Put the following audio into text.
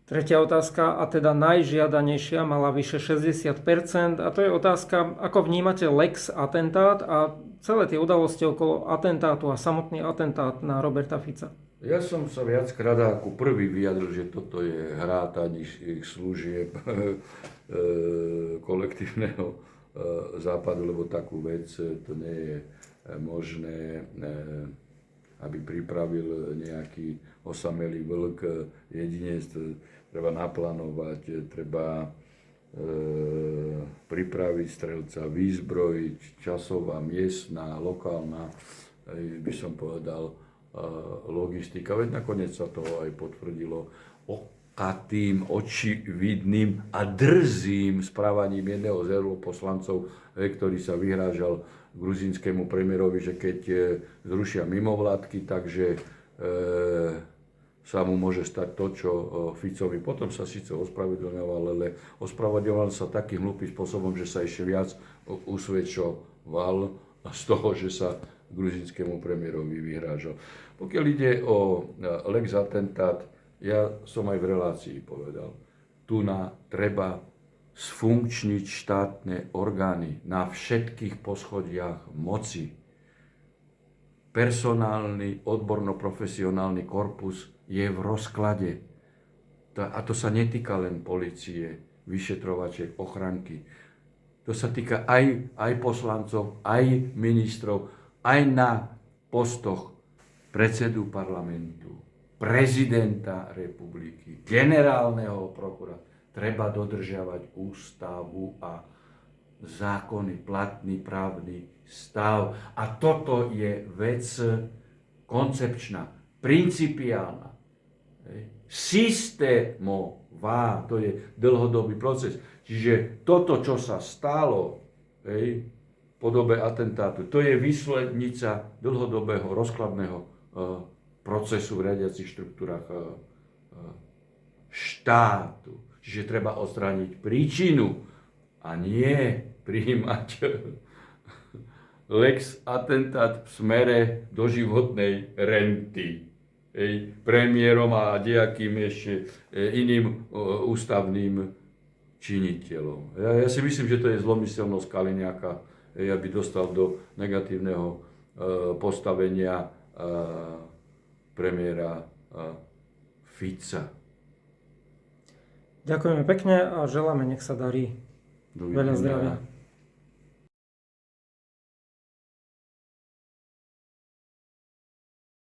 Tretia otázka, a teda najžiadanejšia, mala vyše 60%, a to je otázka, ako vnímate Lex atentát a celé tie udalosti okolo atentátu a samotný atentát na Roberta Fica. Ja som sa viackrát ako prvý vyjadril, že toto je hrátaň ich služieb kolektívneho západu, lebo takú vec to nie je možné, aby pripravil nejaký osamelý vlk. Jedine treba naplánovať, treba pripraviť strelca, vyzbrojiť, časová, miestna, lokálna, by som povedal, logistika. Veď nakoniec sa to aj potvrdilo okatým, očividným a drzým správaním jedného z europoslancov, ktorý sa vyhrážal gruzínskému premiérovi, že keď zrušia mimovládky, takže sa mu môže stať to, čo Ficovi. Potom sa síce ospravedlňoval, ale ospravedlňoval sa takým hlúpym spôsobom, že sa ešte viac usvedčoval z toho, že sa gruzínskému premiérovi vyhrážal. Pokiaľ ide o Lex atentát, ja som aj v relácii povedal, treba sfunkčniť štátne orgány na všetkých poschodiach moci. Personálny, odborno-profesionálny korpus je v rozklade. A to sa netýka len polície, vyšetrovačiek, ochranky. To sa týka aj poslancov, aj ministrov, aj na postoch predsedu parlamentu, prezidenta republiky, generálneho prokurátora. Treba dodržiavať ústavu a zákony, platný právny stav. A toto je vec koncepčná, principiálna, systémová, to je dlhodobý proces. Čiže toto, čo sa stalo v podobe atentátu, to je výslednica dlhodobého rozkladného procesu v riadiacich štruktúrach štátu. Čiže treba odstrániť príčinu a nie prijímať Lex atentát v smere doživotnej renty premiérom a nejakým ešte iným ústavným činiteľom. Ja si myslím, že to je zlomyselnosť Kaliňáka, aby dostal do negatívneho postavenia premiéra Fica. Ďakujeme pekne a želáme, nech sa darí. Veľa zdravia.